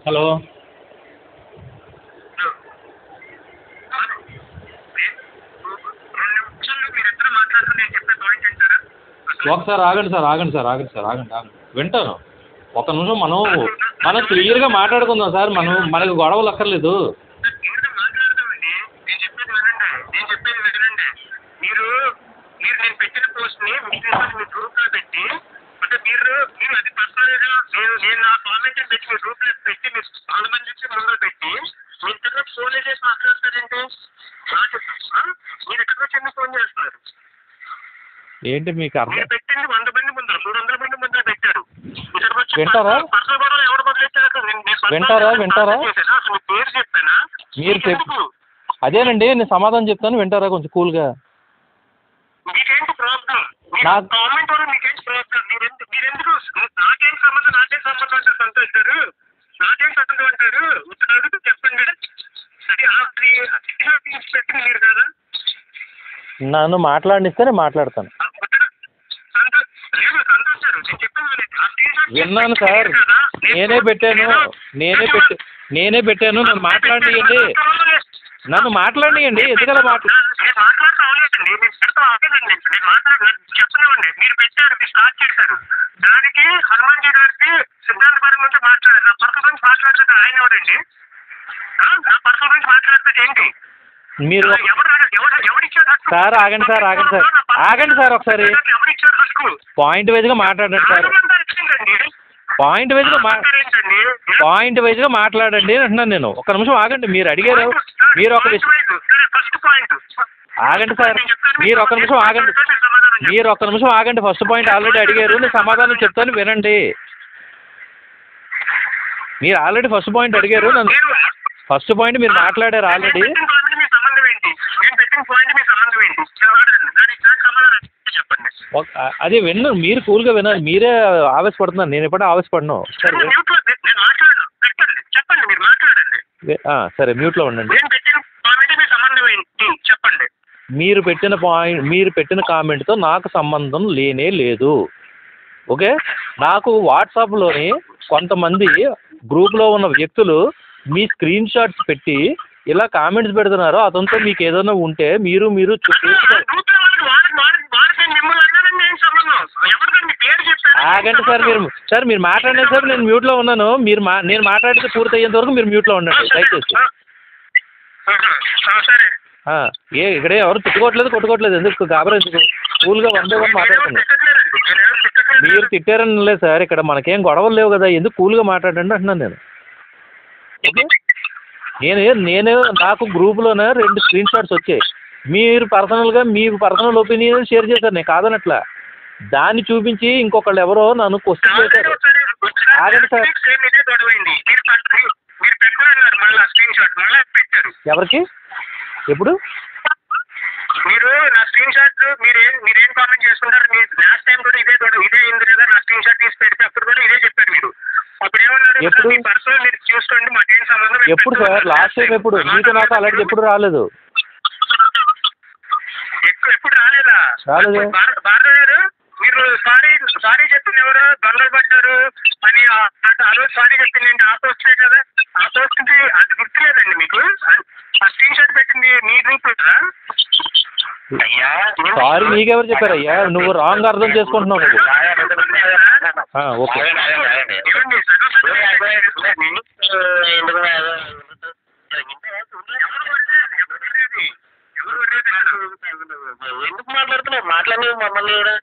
Hello. ఒకసారి ఆగండి sir, ఆగండి సార్, ఆగండి సార్, ఆగండి ఆగండి వింటాను. ఒక నిమిషం మనం క్లియర్గా మాట్లాడుకుందాం సార్. మనకు గొడవలు అక్కర్లేదు. ఏంటి మీకు అర్థం? వింటారా వింటారా వింటారా మీరు అదేనండి, నేను సమాధానం చెప్తాను, వింటారా కొంచెం కూల్గా? నాకు నన్ను మాట్లాడిస్తే నేను మాట్లాడతాను. విన్నాను సార్, నేనే పెట్టాను. నన్ను మాట్లాడియండి. ఎందుకలా మీరు సార్ ఆగండి సార్, ఆగండి సార్ ఒకసారి. పాయింట్ వైజ్గా మాట్లాడండి సార్, పాయింట్ వైజ్గా మాట్లాడండి అంటున్నాను నేను. ఒక్క నిమిషం ఆగండి. మీరు అడిగారు, మీరు ఒక విషయం ఆగండి సార్, మీరు ఒక్క నిమిషం ఆగండి. ఫస్ట్ పాయింట్ ఆల్రెడీ అడిగారు, నేను సమాధానం చెప్తాను వినండి. మీరు ఆల్రెడీ ఫస్ట్ పాయింట్ అడిగారు నన్ను. ఫస్ట్ పాయింట్ మీరు మాట్లాడారు ఆల్రెడీ. అదే విన్నాను, మీరు కూల్గా వినాలి. మీరే ఆవేశపడుతున్నారు, నేను ఎప్పుడూ ఆవేశపడను. సరే మ్యూట్లో ఉండండి. మీరు పెట్టిన కామెంట్తో నాకు సంబంధం లేనే లేదు. ఓకే, నాకు వాట్సాప్లోని కొంతమంది గ్రూప్లో ఉన్న వ్యక్తులు మీ స్క్రీన్ షాట్స్ పెట్టి ఇలా కామెంట్స్ పెడుతున్నారు. అతనితో మీకు ఏదైనా ఉంటే మీరు ఆగండి సార్. మీరు మాట్లాడిన సార్ నేను మ్యూట్లో ఉన్నాను. నేను మాట్లాడితే పూర్తి అయ్యేంత వరకు మీరు మ్యూట్లో ఉండండి దయచేసి. ఇక్కడే ఎవరు కొట్టుకోవట్లేదు. ఎందుకు గాబరా? ఎందుకు? కూల్గా వందే మాట్లాడుతుంది. మీరు తిట్టారని లేదు సార్, ఇక్కడ మనకేం గొడవలు లేవు కదా, ఎందుకు కూల్గా మాట్లాడండి అంటున్నాను నేను. నేను నాకు గ్రూప్లోనే 2 స్క్రీన్ షాట్స్ వచ్చాయి. మీరు పర్సనల్గా మీ పర్సనల్ ఒపీనియన్ షేర్ చేశారు, నేను కాదనట్లా. దాన్ని చూపించి ఇంకొకళ్ళు ఎవరో నన్ను క్వశ్చన్ చేశారు. ఆగండి సార్. ఎవరికి? ఎప్పుడు? మీరు నా స్క్రీన్ షాట్ మీరేం కామెంట్ చేసుకుంటారు? లాస్ట్ టైం కూడా ఇదే అయింది కదా, నా స్క్రీన్ షాట్ తీసి పెడితే అప్పుడు కూడా ఇదే చెప్పారు మీరు. అప్పుడు ఏమన్నారు? మీ పర్సనల్ మీరు చూసుకోండి, మాకేం సంబంధం. ఎప్పుడు సార్? లాస్ట్ టైం ఎప్పుడు? మీకు నాకు అలాంటి ఎప్పుడు రాలేదు. ఎప్పుడు రాలేదా? భారత గారు, మీరు సారీ చెప్పింది ఎవరు? దొంగలు పడ్డారు అని ఆ రోజు సారీ చెప్పింది ఆ పోస్ట్ కదా. ఆ పోస్ట్ అది గుర్తులేదండి మీకు? ఆ స్క్రీన్ షాట్ పెట్టింది మీ గ్రూప్ కదా. సారీ నీకెవరు చెప్పారు అయ్యా? నువ్వు రాంగ్ అర్థం చేసుకుంటున్నావు. ఓకే, ఎందుకు మాట్లాడుతున్నావు? మాట్లాడలేదు మమ్మల్ని కూడా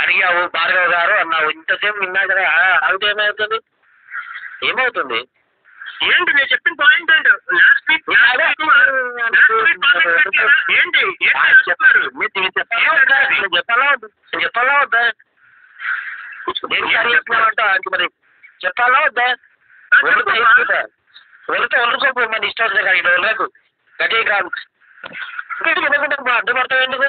అడిగావు. భార్గవ్ గారు అన్నావు, ఇంతసేపు విన్నా కదా. ఆవిడ ఏమవుతుంది? ఏంటి నేను చెప్పిన పాయింట్ ఏంటి? లాస్ట్ వీక్ ఏంటి చెప్పారు? చెప్పాలా వద్దా? చెప్తున్నామంట మరి చెప్పాలా వద్దా? వెళ్తే వదులుకోకపోయి మన ఇష్టం వచ్చిన కానీ వెళ్ళకు గట్టిగా కాదు. అడ్డుపడతావు ఎందుకు?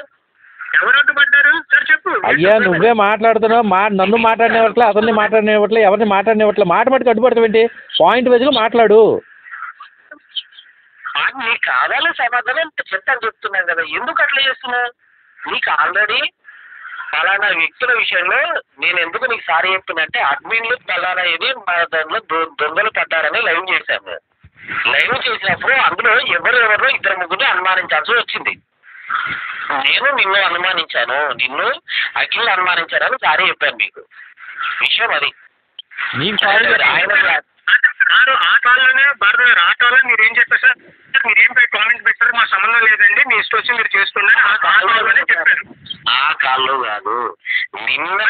ఎవరు అడ్డుపడ్డారు సార్ చెప్పు. అయ్యా నువ్వే మాట్లాడుతున్నావు. నన్ను మాట్లాడినట్లే, అతన్ని మాట్లాడినట్లే, ఎవరిని మాట్లాడినట్లే. మాట మటుకు అడ్డుపడతావేంటి? పాయింట్ వైజ్గా మాట్లాడు. నీకు కావాలి సమాధానం చెప్తున్నాను కదా, ఎందుకు అట్లా చేస్తున్నావు? నీకు ఆల్రెడీ ఫలానా వ్యక్తుల విషయంలో నేను ఎందుకు నీకు సారీ చెప్తున్నా అంటే అడ్మిన్లు ఫలానా ఇది మా దాంట్లో దొంగలు పడ్డారని లైవ్ చేశాము. లైవ్ చేసినప్పుడు అందులో ఎవరెవరో ఇద్దరు ముగ్గురు అనుమానించాల్సి వచ్చింది. నేను నిన్ను అనుమానించాను, నిన్ను అఖిల్ అనుమానించానని సారీ చెప్పాను మీకు విషయం. అది ఆయన ఆ కాల్లోనే భారత గారు, ఆ కాల్లో మీరు ఏం చెప్పారు సార్? మీరేం కామెంట్ పెట్టారు, మా సంబంధం లేదండి, మీ ఇష్టం వచ్చి మీరు చేసుకోండి ఆ కాల్లోనే చెప్పారు. ఆ కాల్లో కాదు, నిన్న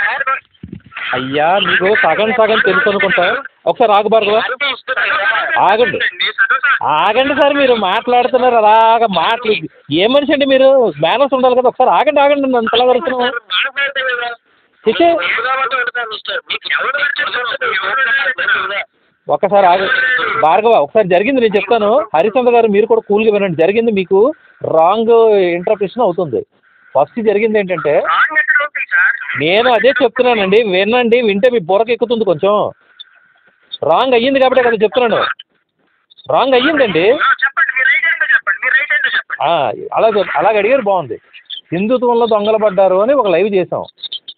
అయ్యా మీకు సగం తెలుసు అనుకుంటా. ఒకసారి ఆగు భార్గవ, ఆగండి సార్. మీరు మాట్లాడుతున్నారు అలాగా మాట్లాడి ఏ మనిషి అండి మీరు? మేనర్స్ ఉండాలి కదా. ఒకసారి ఆగండి నన్ను తలగరుస్తున్నాం. ఒక్కసారి ఆగు భార్గవ, ఒకసారి జరిగింది నేను చెప్తాను. హరిచంద్ర గారు మీరు కూడా కూల్గా వినండి. జరిగింది మీకు రాంగ్ ఇంటర్ప్రిటేషన్ అవుతుంది. ఫస్ట్ జరిగింది ఏంటంటే, నేను అదే చెప్తున్నానండి, వినండి. వింటే మీ బుర్రకు ఎక్కుతుంది. కొంచెం రాంగ్ అయ్యింది కాబట్టి కదా చెప్తున్నాను. రాంగ్ అయ్యిందండి. అలాగ అడిగారు, బాగుంది. హిందుత్వంలో దొంగలు పడ్డారు అని ఒక లైవ్ చేసాం.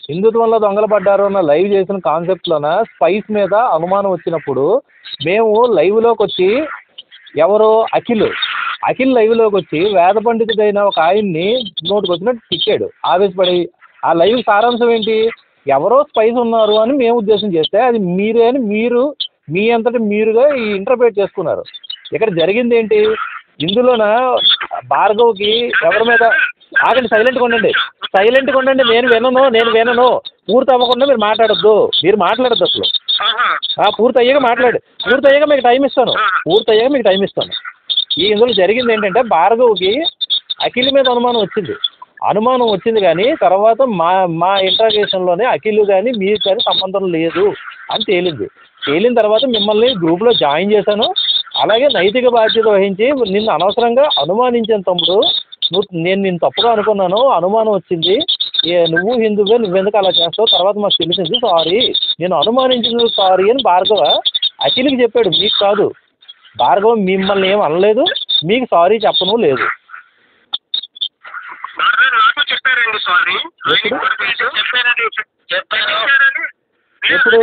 హిందుత్వంలో దొంగలు పడ్డారు అన్న లైవ్ చేసిన కాన్సెప్ట్లోన స్పైస్ మీద అనుమానం వచ్చినప్పుడు మేము లైవ్లోకి వచ్చి, ఎవరు అఖిల్ లైవ్లోకి వచ్చి వేద పండితుడైన ఒక ఆయన్ని నోటికి వచ్చినట్టు తిట్టాడు ఆవేశపడి. ఆ లైవ్ సారాంశం ఏంటి? ఎవరో స్పైస్ ఉన్నారు అని మేము ఉద్దేశం చేస్తే అది మీరే అని మీరు మీ అంతటి మీరుగా ఈ ఇంటర్ప్రిట్ చేసుకున్నారు. ఇక్కడ జరిగింది ఏంటి? ఇందులోన భార్గవ్కి ఎవరి మీద, ఆగండి, సైలెంట్గా ఉండండి. నేను వినను. పూర్తి అవ్వకుండా మీరు మాట్లాడొద్దు అసలు. పూర్తి అయ్యాక మీకు టైం ఇస్తాను. ఈ ఇందులో జరిగింది ఏంటంటే, భార్గవ్కి అఖిల్ మీద అనుమానం వచ్చింది కానీ తర్వాత మా ఇంటరాగేషన్లోనే అఖిల్ కానీ మీకు కానీ సంబంధం లేదు అని తేలిన తర్వాత మిమ్మల్ని గ్రూప్లో జాయిన్ చేశాను. అలాగే నైతిక బాధ్యత వహించి నిన్ను అనవసరంగా అనుమానించాను తమ్ముడు. నేను నిన్ను తప్పుగా అనుకున్నాను, అనుమానం వచ్చింది, నువ్వు హిందువుగా నువ్వెందుకు అలా చేస్తావు, తర్వాత మాకు తెలిసింది, సారీ, నేను అనుమానించింది సారీ అని భార్గవ అఖిల్కి చెప్పాడు. మీకు కాదు. భార్గవ మిమ్మల్ని ఏం అనలేదు, మీకు సారీ చెప్పను లేదు. ఎప్పుడు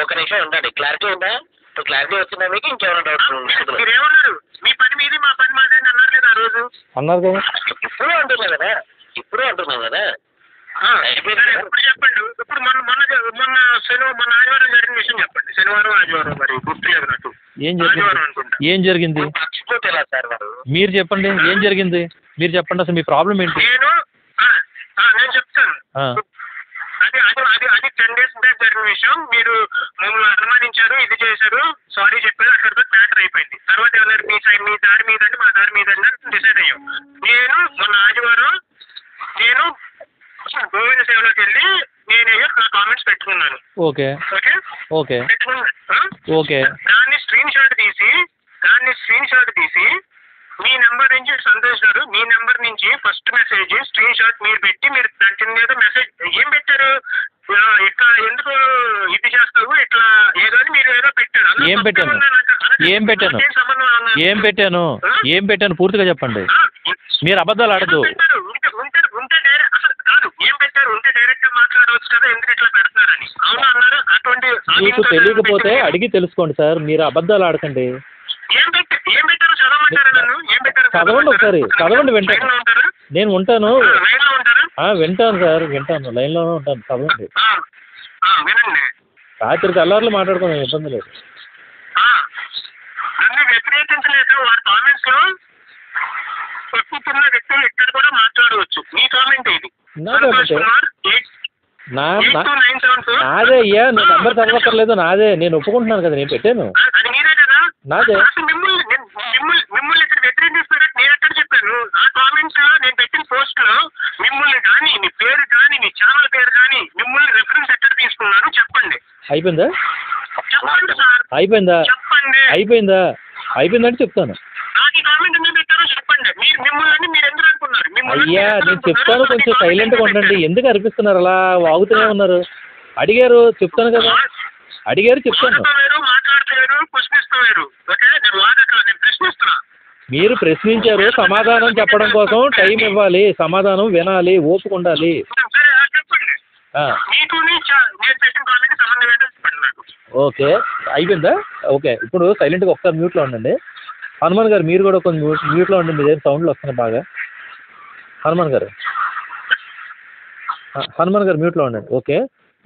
ఒక నిమిషం ఉండండి. క్లారిటీ ఉందా? క్లారిటీ వచ్చిందా మీకు? ఇంకేమైనా డౌట్ అన్నారు కదా. ఇప్పుడు అంటున్నావు కదా. ఎప్పుడు చెప్పండి. ఇప్పుడు మొన్న ఆదివారం జరిగిన విషయం చెప్పండి. శనివారం ఆదివారం మరి గుర్తులేదు నాకు. ఏం జరిగింది మీరు చెప్పండి. ఏం జరిగింది మీరు చెప్పండి. అసలు మీ ప్రాబ్లం ఏంటి? నేను చెప్తాను. అది 10 days బ్యాక్ జరిగిన విషయం. మీరు మమ్మల్ని అనుమానించారు, ఇది చేశారు, సారీ చెప్పారు, అక్కడ మ్యాటర్ అయిపోయింది. తర్వాత ఎవరు మీ దారి మీదండి, మా దారి మీదండి అని డిసైడ్ అయ్యాం. నేను మొన్న ఆదివారం గోవింద సేవలోకి వెళ్ళి నేనయ్యో నా కామెంట్స్ పెట్టుకున్నాను. ఓకే. దాన్ని స్క్రీన్ షాట్ తీసి మీ నెంబర్ నుంచి సంతోష్ గారు, మీ నెంబర్ నుంచి ఫస్ట్ మెసేజ్ స్క్రీన్ షాట్ మీరు పెట్టి, మీరు దాని కింద ఏదో మెసేజ్ ఏం పెట్టారు, ఇట్లా ఎందుకు ఇది చేస్తావు, ఇట్లా ఏదో అని మీరు ఏదో పెట్టారు. ఏం పెట్టాను పూర్తిగా చెప్పండి. మీరు అబద్ధాలు ఆడదు. మీకు తెలియకపోతే అడిగి తెలుసుకోండి సార్. మీరు అబద్ధాలు ఆడకండి. చదవండి ఒకసారి, చదవండి. వింటాను, నేను ఉంటాను. వింటాను సార్, వింటాను, లైన్లోనే ఉంటాను. చదవండి. రాత్రి తెల్లారులు మాట్లాడుకున్నాం, ఇబ్బంది లేదు. నాదే అయ్యా, నేను నెంబర్ చదవక్కర్లేదు, నాదే. నేను ఒప్పుకుంటున్నాను కదా, నేను పెట్టాను, నాదే. అయిపోయిందంటే చెప్తాను. అయ్యా నేను చెప్తాను, కొంచెం సైలెంట్గా ఉండండి. ఎందుకు అనిపిస్తున్నారు అలా వాగుతూనే ఉన్నారు? అడిగారు చెప్తాను కదా, చెప్తాను. మీరు ప్రశ్నించారు, సమాధానం చెప్పడం కోసం టైం ఇవ్వాలి, సమాధానం వినాలి, ఓపిక ఉండాలి. చెప్పండి. ఓకే, అయిపోయిందా? ఓకే, ఇప్పుడు సైలెంట్గా ఒకసారి మ్యూట్లో ఉండండి. హనుమాన్ గారు మీరు కూడా కొంచెం మ్యూట్లో ఉండండి, మీ దగ్గర సౌండ్లు వస్తున్నాయి బాగా. హనుమాన్ గారు మ్యూట్లో ఉండండి. ఓకే,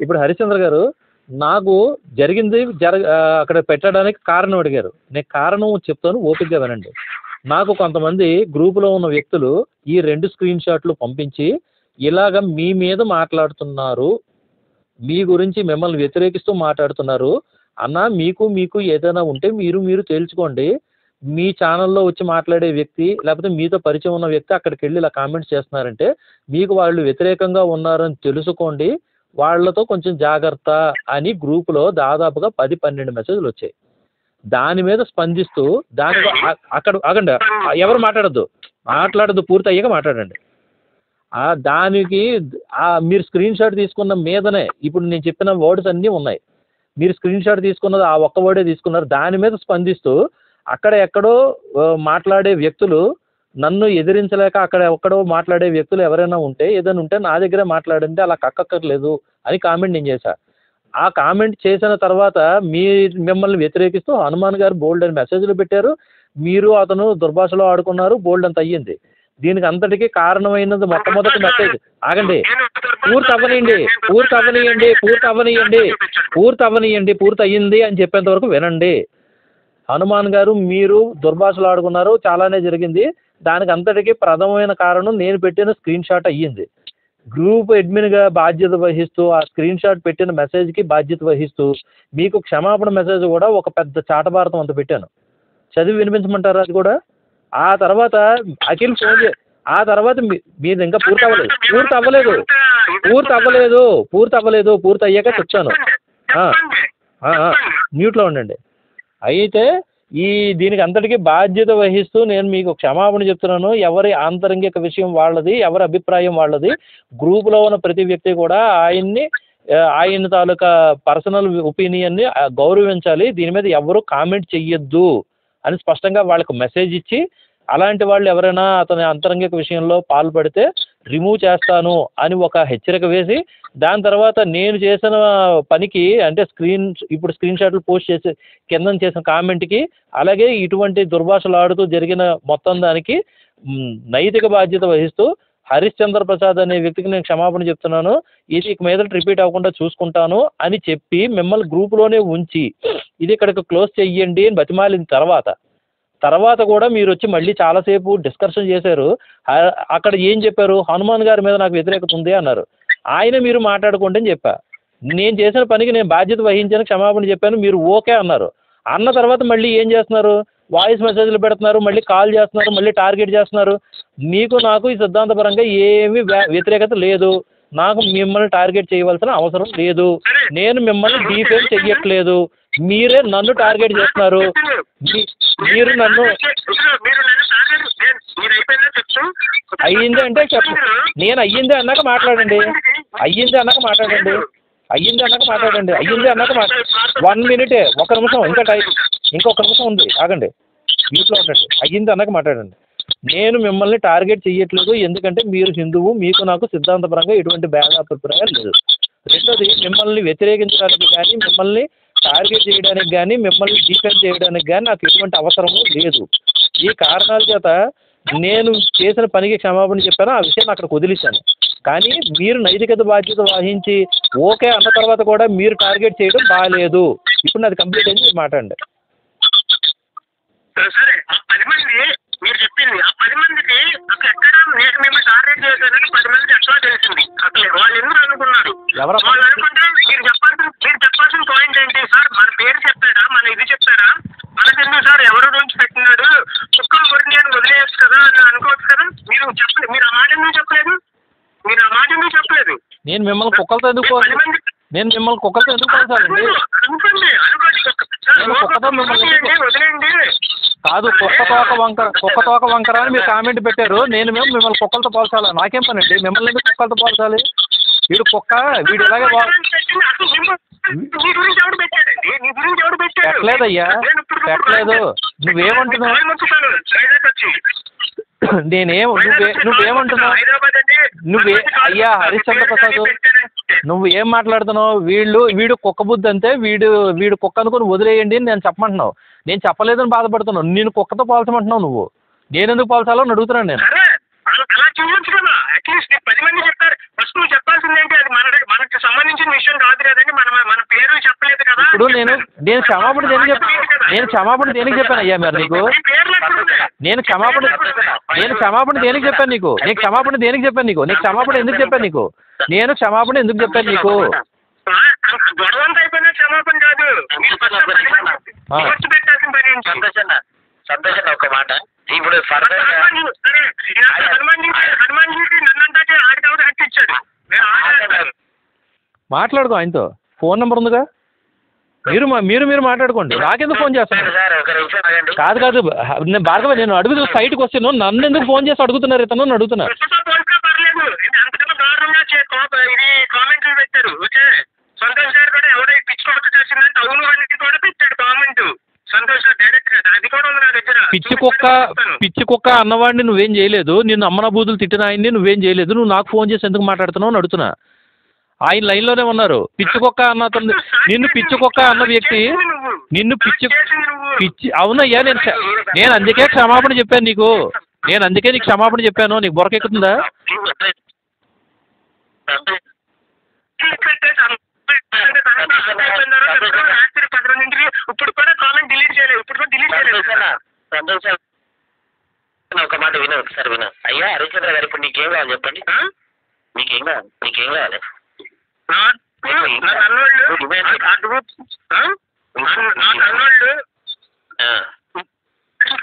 ఇప్పుడు హరిశ్చంద్ర గారు నాకు జరిగింది అక్కడ పెట్టడానికి కారణం అడిగారు. నేను కారణం చెప్తాను, ఓపికగా వినండి. నాకు కొంతమంది గ్రూపులో ఉన్న వ్యక్తులు ఈ 2 స్క్రీన్ షాట్లు పంపించి ఇలాగ మీ మీద మాట్లాడుతున్నారు, మీ గురించి మిమ్మల్ని వ్యతిరేకిస్తూ మాట్లాడుతున్నారు అన్న, మీకు ఏదైనా ఉంటే మీరు తేల్చుకోండి. మీ ఛానల్లో వచ్చి మాట్లాడే వ్యక్తి లేకపోతే మీతో పరిచయం ఉన్న వ్యక్తి అక్కడికి వెళ్ళి ఇలా కామెంట్స్ చేస్తున్నారంటే మీకు వాళ్ళు వ్యతిరేకంగా ఉన్నారని తెలుసుకోండి, వాళ్ళతో కొంచెం జాగ్రత్త అని గ్రూపులో దాదాపుగా 10-12 మెసేజ్లు వచ్చాయి. దాని మీద స్పందిస్తూ అక్కడ ఆగండి, ఎవరు మాట్లాడద్దు, పూర్తి అయ్యాక మాట్లాడండి. దానికి మీరు స్క్రీన్ షాట్ తీసుకున్న మీదనే ఇప్పుడు నేను చెప్పిన వర్డ్స్ అన్నీ ఉన్నాయి. మీరు స్క్రీన్ షాట్ తీసుకున్నది ఆ ఒక్క వర్డే తీసుకున్నారు. దాని మీద స్పందిస్తూ అక్కడ ఎక్కడో మాట్లాడే వ్యక్తులు, నన్ను ఎదిరించలేక అక్కడ ఎక్కడో మాట్లాడే వ్యక్తులు ఎవరైనా ఉంటే ఏదైనా ఉంటే నా దగ్గరే మాట్లాడండి, అలా కక్కక్కర్లేదు అని కామెంట్ నేను చేశా. ఆ కామెంట్ చేసిన తర్వాత మిమ్మల్ని వ్యతిరేకిస్తూ హనుమాన్ గారు బోల్డ్ అని మెసేజ్లు పెట్టారు. మీరు అతను దుర్భాషలో ఆడుకున్నారు, బోల్డ్ అంత అయ్యింది. దీనికి అంతటికీ కారణమైనది మొట్టమొదటి మెసేజ్. ఆగండి, పూర్తి అయ్యింది అని చెప్పేంత వరకు వినండి. హనుమాన్ గారు మీరు దుర్భాషలు ఆడుకున్నారు, చాలానే జరిగింది. దానికి అంతటికీ ప్రథమమైన కారణం నేను పెట్టిన స్క్రీన్ షాట్ అయ్యింది. గ్రూప్ అడ్మిన్గా బాధ్యత వహిస్తూ ఆ స్క్రీన్ షాట్ పెట్టిన మెసేజ్కి బాధ్యత వహిస్తూ మీకు క్షమాపణ మెసేజ్ కూడా ఒక పెద్ద చాటభారతం అంత పెట్టాను. చదివి వినిపించమంటారా అది కూడా? ఆ తర్వాత అఖిల్ ఫోన్ ఆ తర్వాత మీరు ఇంకా పూర్తి అవ్వలేదు. పూర్తి అయ్యాక చెప్తాను. మ్యూట్లో ఉండండి. అయితే దీనికి అంతటికీ బాధ్యత వహిస్తూ నేను మీకు క్షమాపణ చెప్తున్నాను. ఎవరి ఆంతరంగిక విషయం వాళ్ళది, ఎవరి అభిప్రాయం వాళ్ళది. గ్రూపులో ఉన్న ప్రతి వ్యక్తి కూడా ఆయన తాలూకా పర్సనల్ ఒపీనియన్ని గౌరవించాలి, దీని మీద ఎవరు కామెంట్ చెయ్యొద్దు అని స్పష్టంగా వాళ్ళకు మెసేజ్ ఇచ్చి, అలాంటి వాళ్ళు ఎవరైనా అతని అంతరంగిక విషయంలో పాల్పడితే రిమూవ్ చేస్తాను అని ఒక హెచ్చరిక వేసి, దాని తర్వాత నేను చేసిన పనికి అంటే ఇప్పుడు స్క్రీన్ షాట్లు పోస్ట్ చేసి కింద చేసిన కామెంట్కి, అలాగే ఇటువంటి దుర్భాషలు ఆడుతూ జరిగిన మొత్తం దానికి నైతిక బాధ్యత వహిస్తూ హరిశ్చంద్ర ప్రసాద్ అనే వ్యక్తికి నేను క్షమాపణ చెప్తున్నాను, ఇది ఇక మీద రిపీట్ అవ్వకుండా చూసుకుంటాను అని చెప్పి మిమ్మల్ని గ్రూప్లోనే ఉంచి ఇది ఇక్కడికి క్లోజ్ చెయ్యండి అని బతిమాలిన తర్వాత కూడా మీరు వచ్చి మళ్ళీ చాలాసేపు డిస్కషన్ చేశారు. అక్కడ ఏం చెప్పారు? హనుమాన్ గారి మీద నాకు వ్యతిరేకత ఉంది అన్నారు. మీరు మాట్లాడుకోండి అని చెప్పా. నేను చేసిన పనికి నేను బాధ్యత వహించాను, క్షమాపణ చెప్పాను, మీరు ఓకే అన్నారు. అన్న తర్వాత మళ్ళీ ఏం చేస్తున్నారు? వాయిస్ మెసేజ్లు పెడుతున్నారు, మళ్ళీ కాల్ చేస్తున్నారు, మళ్ళీ టార్గెట్ చేస్తున్నారు. నాకు ఈ సిద్ధాంతపరంగా ఏమీ వ్యతిరేకత లేదు, నాకు మిమ్మల్ని టార్గెట్ చేయవలసిన అవసరం లేదు, నేను మిమ్మల్ని డీఫేమ్ చెయ్యట్లేదు, మీరే నన్ను టార్గెట్ చేస్తున్నారు. మీరు నన్ను అయ్యింది అంటే చెప్పు, నేను అయ్యింది అన్నాక మాట్లాడండి. 1 మినిటే, 1 నిమిషం, ఇంకొక నిమిషం ఉంది, ఆగండి, మీట్లో ఉండండి. అయ్యింది అన్నాక మాట్లాడండి. నేను మిమ్మల్ని టార్గెట్ చెయ్యట్లేదు, ఎందుకంటే మీరు హిందువు, మీకు నాకు సిద్ధాంతపరంగా ఎటువంటి భేదాభిప్రాయాలు లేదు. రెండోది, మిమ్మల్ని వ్యతిరేకించడానికి కానీ, మిమ్మల్ని టార్గెట్ చేయడానికి కానీ, మిమ్మల్ని డిఫెండ్ చేయడానికి కానీ నాకు ఎటువంటి అవసరము లేదు. ఈ కారణాల చేత నేను చేసిన పనికి క్షమాపణ చెప్పాను, ఆ విషయాన్ని అక్కడికి వదిలేశాను. కానీ మీరు నైతికత బాధ్యత వహించి ఓకే అన్న తర్వాత కూడా మీరు టార్గెట్ చేయడం బాగాలేదు. ఇప్పుడు నాది కంప్లీట్ అయింది, మాట్లాడండి. సరే, ఆ 10 మంది మీరు చెప్పింది, ఆ 10 మందికి అసలు ఎక్కడ నేను మిమ్మల్ని టార్గెట్ చేశానని 10 మందికి ఎట్లా తెలిసింది? అసలు వాళ్ళు ఎందుకు అనుకున్నారు? వాళ్ళు అనుకుంటే మీరు చెప్పాల్సిన పాయింట్ ఏంటి సార్? మన పేరు చెప్పాడా, మన ఇది చెప్పారా? మనకు ఎందుకు సార్ ఎవరి గురించి పెట్టినాడు, కుక్కలు కొరికి అని వదిలేయచ్చు కదా అని అనుకోవచ్చు కదా. మీరు ఆ మాట ఎందుకు చెప్పలేదు? నేను మిమ్మల్ని కుక్కలతో ఎందుకు పోల్చాలండి? కాదు, కుక్క తోక వంకర అని మీరు కామెంట్ పెట్టారు, మిమ్మల్ని కుక్కలతో పోల్చాలా? నాకేం పని అండి, మిమ్మల్ని ఎందుకు కుక్కలతో పోల్చాలి? వీడు కుక్క, వీడు ఇలాగే నీ గురించి ఎవడు పెట్టాడండి? నీ గురించి ఎవడు పెట్టాడు? పెట్టలేదయ్యా, పెట్టలేదు. నువ్వేమంటున్నావు? నువ్వేమంటున్నావు? అయ్యా హరిశ్చంద్ర ప్రసాద్, నువ్వు ఏం మాట్లాడుతున్నావు? వీడు కుక్క బుద్ధి అంతే, వీడు కుక్క అనుకుని వదిలేయండి అని నేను చెప్పమంటున్నావు. నేను చెప్పలేదని బాధపడుతున్నావు. నేను కుక్కతో పోల్చమంటున్నావు. నువ్వు నేనెందుకు పోల్చాలో అని అడుగుతున్నాను నేను. అలా చూపించు కదా, అట్లీస్ట్ 10 మంది చెప్తారు. ఫస్ట్ నువ్వు చెప్పాల్సిందేంటి? అది మనకు సంబంధించిన విషయం కాదు కదండి. మన పేరు చెప్పలేదు కదా. ఇప్పుడు నేను క్షమాపణ దేనికి చెప్పాను అయ్యా మరి నీకు? నేను క్షమాపణ దేనికి చెప్పాను నీకు? నేను క్షమాపణ ఎందుకు చెప్పాను నీకు? నేను క్షమాపణ ఎందుకు చెప్పాను నీకు? గొడవంతా అయిపోయినా క్షమాపణ కాదు. పెట్టాల్సిన పని ఏంటి? సంతోషం ఒక మాట. ఇప్పుడు హనుమాన్ జీకి నన్నంటే ఆడికి హక్కిచ్చాడు. మాట్లాడుకో ఆయనతో, ఫోన్ నెంబర్ ఉందిగా. మీరు మాట్లాడుకోండి. నాకెందుకు ఫోన్ చేస్తున్నారు? కాదు నేను భార్గవ, నేను అడుగుతూ సైట్కి వస్తాను. నన్ను ఎందుకు ఫోన్ చేసి అడుగుతున్నారు ఇతను అని అడుగుతున్నా. పర్లేదు, అంతకన్నా దారుణంగా ఇది కామెంట్లు పెట్టారు. ఓకే, సంతోష్ గారు కూడా ఎవడో పిచ్చి కొడుకు చేసిందంటే అవును అనేది కూడా పెట్టాడు కామెంట్. సంతోష్ గారు డైరెక్ట్ గా అది కూడా ఉంది నా దగ్గర. పిచ్చి కుక్క అన్నవాడిని నువ్వేం చేయలేదు. నిన్ను అమ్మన బూతులు తిట్టిన ఆయన్ని నువ్వేం చేయలేదు. నువ్వు నాకు ఫోన్ చేసి ఎందుకు మాట్లాడుతున్నావు అని అడుగుతున్నా. ఆయన లైన్లోనే ఉన్నారు. పిచ్చి కుక్క అన్న అతను, నిన్ను పిచ్చి కుక్క అన్న వ్యక్తి నిన్ను పిచ్చి అవునయ్యా, నేను అందుకే క్షమాపణ చెప్పాను నీకు. నీకు క్షమాపణ చెప్పాను. నీకు బొరకెక్కుతుందా? ఇప్పుడు కూడా కామెంట్ డిలీట్ చేయలేదు. ఒక మాట విను, ఒకసారి విను. అయ్యా హరిశ్చంద్ర గారు, ఇప్పుడు నీకేం కావాలి చెప్పండి? నీకేం కావాలి?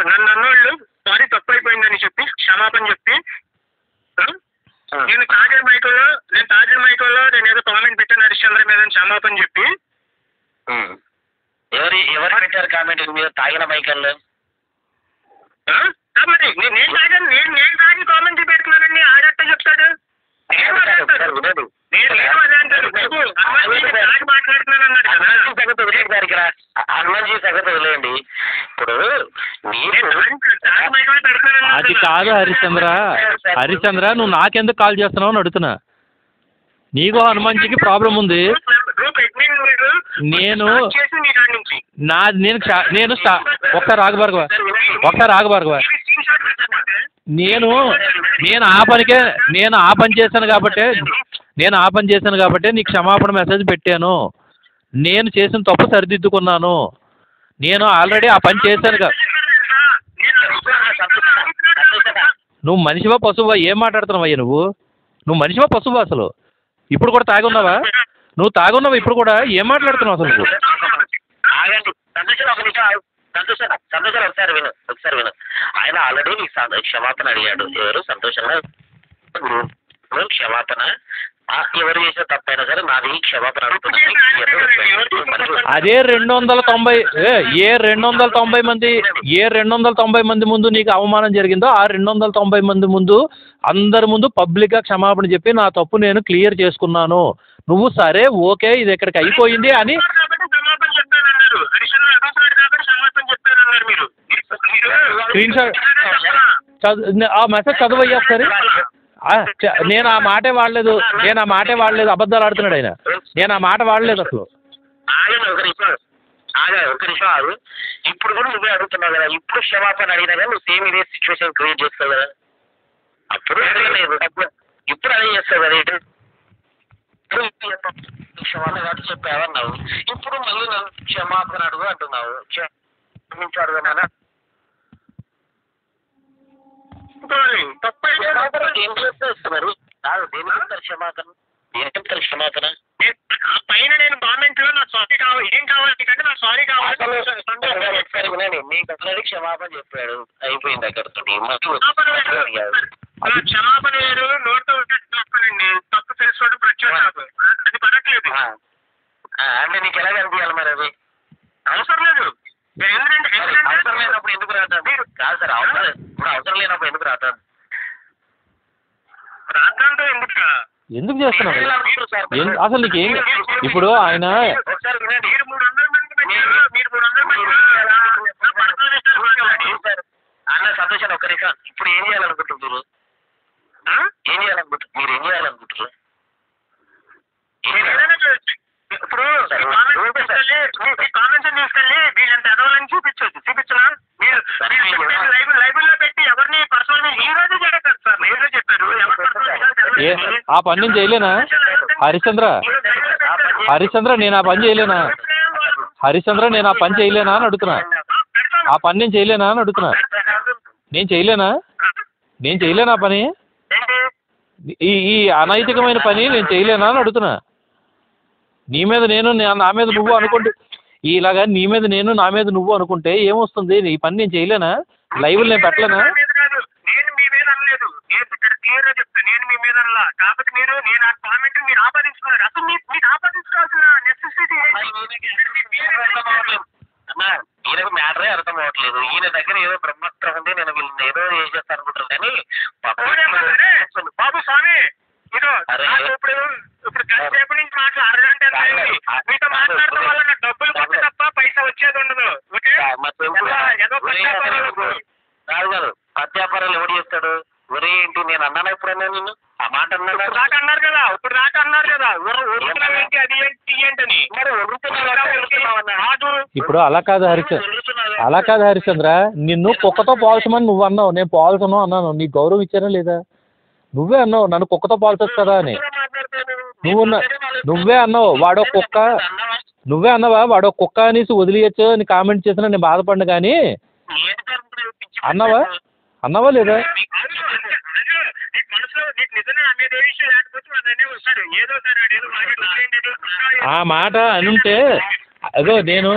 నన్నోళ్ళు సారీ తప్పు అయిపోయిందని చెప్పి క్షమాపణ చెప్పి, నేను తాజా మైకోలో నేను ఏదో కామెంట్ పెట్టాను హరిశ్చంద్ర మీద క్షమాపణ చెప్పి. ఎవరు పెట్టారు కామెంట్ మీరు తాగిన మైకల్లో? మరి నేను తాగి కామెంట్ పెడుతున్నానండి. ఆడట్ట చెప్తాడు. హనుమాన్జీ సంగతి వదిలేయండి. ఇప్పుడు అది కాదు హరిశ్చంద్ర, నువ్వు నాకెందుకు కాల్ చేస్తున్నావు అని అడుగుతున్నా. నీకు హనుమాన్జీకి ప్రాబ్లం ఉంది. నేను ఒక్క రాగభార్గవ నేను ఆ పని చేశాను కాబట్టి నీకు క్షమాపణ మెసేజ్ పెట్టాను. నేను చేసిన తప్పు సరిదిద్దుకున్నాను. నేను ఆల్రెడీ ఆ పని చేశాను కదా. నువ్వు మనిషివా పశువా? ఏం మాట్లాడుతున్నావయ్యా నువ్వు మనిషివా పశువా? అసలు ఇప్పుడు కూడా తాగున్నావా? నువ్వు తాగున్నావా ఇప్పుడు కూడా? ఏం మాట్లాడుతున్నావు అసలు నువ్వు? సంతోషం ఒకసారి విను. ఆయన ఆల్రెడీ నీకు క్షమాపణ అడిగాడు. ఎవరు? సంతోషంగా క్షమాపణ ఎవరు చేసే తప్పైనా సరే నాది క్షమాపణ అడుగుతున్నాను. అదే 290 మంది ముందు నీకు అవమానం జరిగిందో ఆ 290 మంది ముందు అందరి ముందు పబ్లిక్గా క్షమాపణ చెప్పి నా తప్పు నేను క్లియర్ చేసుకున్నాను. నువ్వు సరే ఓకే ఇది ఇక్కడికి అయిపోయింది అని స్క్రీన్ షాట్ ఆ మెసేజ్ చదువయ్యా ఒకసారి. నేను ఆ మాటే వాడలేదు. అబద్ధాలు ఆడుతున్నాడు ఆయన. నేను ఆ మాట వాడలేదు అసలు. ఒక నిమిషం ఆగు. ఇప్పుడు కూడా నువ్వే అడుగుతున్నావు కదా. ఇప్పుడు క్షమాపణ అడిగినా కానీ నువ్వు సేమ్ ఇదే సిచ్యువేషన్ క్రియేట్ చేస్తావు కదా. అప్పుడు అడగలేదు, ఇప్పుడు అదే చేస్తావు కదా. క్షమాపణ కాబట్టి చెప్పావన్నావు. ఇప్పుడు మళ్ళీ నన్ను క్షమాపణ అడుగు అంటున్నావు. క్షమించాడు కదా. ఏం చేస్తున్నారు? దేని చెప్తారు క్షమాపణ? ఏం చెప్తారు క్షమాపణ? పైన నేను కామెంట్ లో నా సారీ కావాలి, ఏం కావాలి అంటే నా సారీ కావాలి. నీకు అసలు క్షమాపణ చెప్పాడు, అయిపోయింది అక్కడితో. క్షమాపణ వేరు, నోటితో తప్పనండి. తప్పు తెలుసుకోవడం ప్రత్యేకం, అది పడట్లేదు. అంటే నీకు ఎలా కనిపించాలి మరి? అది అవసరం లేదు. అవసరం లేనప్పుడు ఎందుకు రాదు? కాదు సార్, అవసరం లేనప్పుడు ఎందుకు రాదు? ప్రార్థనతో ఎందుకు? ఎందుకు చేస్తున్నావు? అసలు నీకేం ఇప్పుడు ఆయన ఒకసారి వినండి. మీరు 300 మంది అన్న సంతోషాన్ని ఒక్క నిమిషం. ఇప్పుడు ఏం చేయాలనుకుంటున్నారు? ఏం చేయాలనుకుంటున్నారు? మీరు ఏం చేయాలనుకుంటున్నారు? ఇప్పుడు కామెంట్స్ తీసుకెళ్ళి వీళ్ళంత ఎదవాలని చూపించనా? మీరు లైవ్ లో పెట్టి ఎవరిని పర్సనల్ ఈ రోజు జరగదు సార్. లైవ్ చెప్పారు ఎవరు పర్సనల్ ఆ పని నేను చేయలేనా? హరిశ్చంద్ర నేను ఆ పని చేయలేనా? నేను ఆ పని చేయలేనా అని అడుగుతున్నా. ఆ పని నేను చేయలేనా అని అడుగుతున్నా. నేను చేయలేనా ఆ పని? ఈ అనైతికమైన పని నేను చేయలేనా అని అడుగుతున్నా. నీ మీద నేను నా మీద నువ్వు అనుకుంటే ఇలాగా నీ మీద నేను నా మీద నువ్వు అనుకుంటే ఏమొస్తుంది? ఈ పని నేను చేయలేనా? లైవ్లు నేను పెట్టలేనా? నేను మీ మీద అనలేదు. ఇక్కడ క్లియర్ గా చెప్తాను. నేను మీ మీద అనలా. కాబట్టి నేను ఆ కామెంట్ మీరు ఆపాదించుకున్నారు. అసలు మీకు ఆపాదించుకోవాల్సిన నెసెసిటీ అన్నా ఈయనకు మ్యాటరే అర్థం అవ్వట్లేదు. ఈయన దగ్గర ఏదో బ్రహ్మాస్త్రం ఉంది, నేను వీళ్ళని ఏదో చేసేస్తాను అనుకుంటారు. కానీ బాబు స్వామి ఇదో ఇప్పుడు గంటసేపు నుంచి అరగంట మీతో మాట్లాడటం వల్ల నాకు డబ్బులు కొట్టే తప్ప పైసా వచ్చేది ఉండదు. ఓకే కాదు అత్యాపారాలు ఎవడు చేస్తాడు? ఒరే ఏంటి నేను అన్నాను ఎప్పుడన్నా నిన్ను ఆ మాట అన్నాను? దాకా అన్నారు కదా. ఇప్పుడు దాకా అన్నారు కదా ఏంటి అది ఏంటని. మరి ఇప్పుడు అలా కాదు హరిశ్చంద్ర. నిన్ను కుక్కతో పోల్చమని నువ్వు అన్నావు. నేను పోల్చను అన్నాను. నీకు గౌరవం ఇచ్చానా లేదా? నువ్వే అన్నావు నన్ను కుక్కతో పోల్చొచ్చు కదా అని. నువ్వే అన్నావు వాడో కుక్క. నువ్వే అన్నావా వాడో కుక్క అనేసి వదిలేయచ్చు అని కామెంట్ చేసినా నేను బాధపడ్డా. కానీ అన్నావా లేదా? ఆ మాట అనుంటే అదో నేను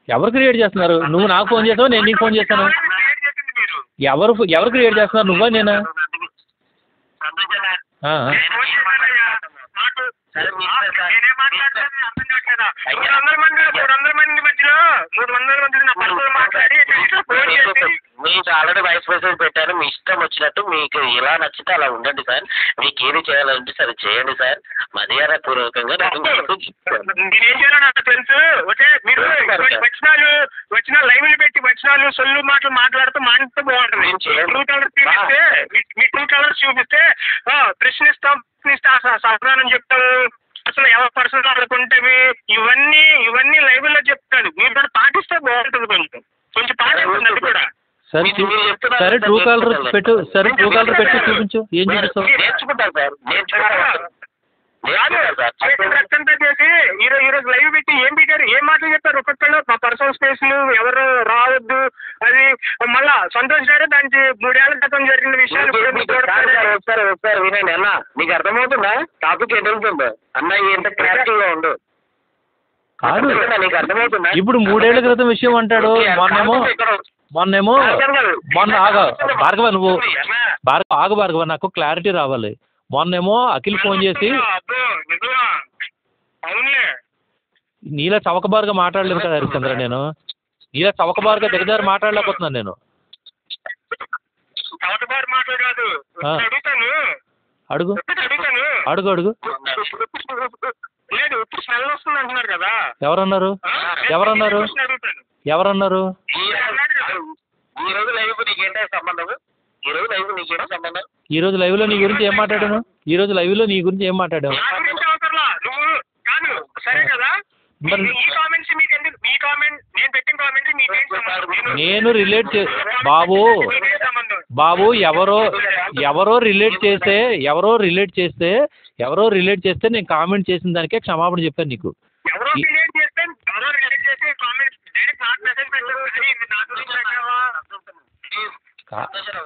ఎవరు క్రియేట్ చేస్తున్నారు? నువ్వు నాకు ఫోన్ చేసావు, నేను నీకు ఫోన్ చేస్తాను. ఎవరు క్రియేట్ చేస్తున్నారు? నువ్వా నేనా? మీకు ఆల్రెడీ వాయిస్ మెసేజ్ పెట్టాను. మీ ఇష్టం వచ్చినట్టు మీకు ఎలా నచ్చితే అలా ఉండండి సార్. మీకు ఏది చేయాలంటే సరే చేయండి సార్. మర్యాద పూర్వకంగా నేనేం చేయాలో నాకు తెలుసు. ఓకే మీరు వచ్చిన లైవ్లు పెట్టి వచ్చిన సొల్లు మాటలు మాట్లాడుతూ మాట్లాడుతూ బాగుంటుంది. ట్రూ కలర్స్ చూపిస్తే మీ ట్రూ కలర్స్ చూపిస్తే ప్రశ్నిస్తాం సమాధానం చెప్తాము. అసలు ఎవరు పర్సనల్ అనుకుంటే ఇవన్నీ లైవ్ లో చెప్తాను. మీరు కూడా పాటిస్తే బాగుంటుంది. కొంచెం పాటిస్తుంది అది కూడా. సరే ట్రూ కాలర్ పెట్టు. చూపించు. ఏం చూపిస్తావు? నేర్చుకుంటారు సార్. రక్తంతో చేసి ఈరోజు లైవ్ పెట్టి ఏం పెట్టారు? ఏం మాటలు చెప్పారు? ఒక్కొక్కళ్ళు మా పర్సనల్ స్పేస్ ఎవరు రావద్దు అది మళ్ళా సంతోష్ గారు దానికి 3 ఏళ్ల క్రితం జరిగిన విషయాలు ఒకసారి వినండి అన్న. నీకు అర్థమవుతుందా టాపిక్ ఎదుగుతుందో? అన్న ఎంత క్లారిటీగా ఉండు. కాదు నీకు అర్థమవుతుందా? ఇప్పుడు 3 ఏళ్ల క్రితం విషయం అంటాడు. మొన్నేమో భార్గవ నువ్వు భార్గవ నాకు క్లారిటీ రావాలి. మొన్నేమో అఖిల్ ఫోన్ చేసి నీలా చవకబారుగా మాట్లాడలేదు కదా హరిశ్చంద్ర. నేను నీలా చవకబారుగా దగ్గర మాట్లాడలేకపోతున్నాను. నేను అడుగు. ఎవరన్నారు? ఈ రోజు లైవ్ లో నీ గురించి ఏం మాట్లాడాను? నేను రిలేట్ బాబు ఎవరో రిలేట్ చేస్తే నేను కామెంట్ చేసిన దానికే క్షమాపణ చెప్పాను నీకు.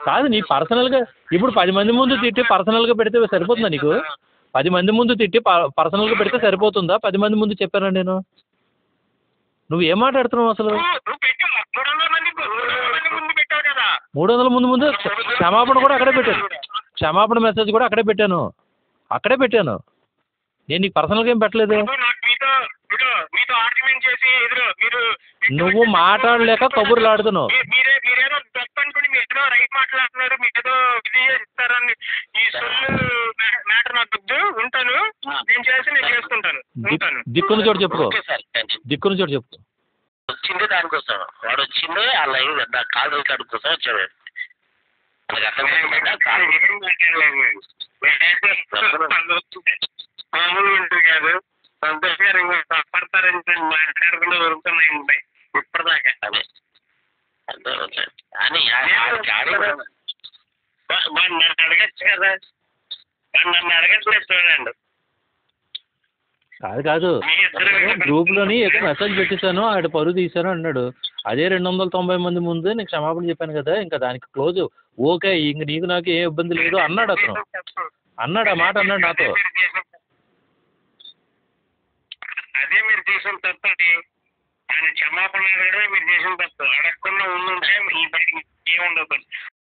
కాదు నీ పర్సనల్గా ఇప్పుడు 10 మంది ముందు తిట్టి పర్సనల్గా పెడితే సరిపోతుందా నీకు? 10 మంది ముందు తిట్టి పర్సనల్గా పెడితే సరిపోతుందా? 10 మంది ముందు చెప్పానా నేను? నువ్వు ఏం మాట్లాడుతున్నావు అసలు? 300 ముందు క్షమాపణ కూడా అక్కడే పెట్టాను. క్షమాపణ మెసేజ్ కూడా అక్కడే పెట్టాను. నేను నీకు పర్సనల్గా ఏం పెట్టలేదు. నువ్వు మాట్లాడలేక కబుర్లు ఆడుతున్నావు. సమాచారాన్ని ఈ సొల్లు మ్యాటర్ నాకు వద్దు, ఉంటాను. నేను చేసి నేను చేసుకుంటాను, ఉంటాను. దిక్కుని చోటు చెప్పుకో, ఓకే సార్, దిక్కుని చోటు చెప్పుకో. వచ్చిందే దానికోసం, వాడు వచ్చిందే ఆ లైవ్ నా కాల్ రికార్డు కోసం వచ్చాడు. వాళ్ళకి అర్థమైందా? కాల్ ఏం మాట్లాడలేదు మామూలు ఉంటుంది కాదు. సంతోష్ గారు పడతారని మాట్లాడకుండా దొరుకుతున్నాయి ఉంటాయి ఇప్పటిదాకా. అదే అర్థం అని నన్ను అడగచ్చు కదా, నన్ను అడగట్లేదు చూడండి. కాదు గ్రూప్లోని ఏదో మెసేజ్ పెట్టేశాను, ఆడ పరువు తీశాను అన్నాడు. అదే 290 మంది ముందు నేను క్షమాపణ చెప్పాను కదా, ఇంకా దానికి క్లోజ్. ఓకే, ఇంక నీకు నాకు ఏ ఇబ్బంది లేదు అన్నాడు. అతను అన్నాడు, ఆ మాట అన్నాడు నాతో. అదే మీరు చేసిన తప్పండి. ఆయన క్షమాపణ అడగడమే మీరు చేసిన తప్పు. అడగకుండా ఉండుంటే ఈ బయటికి ఏముండదు.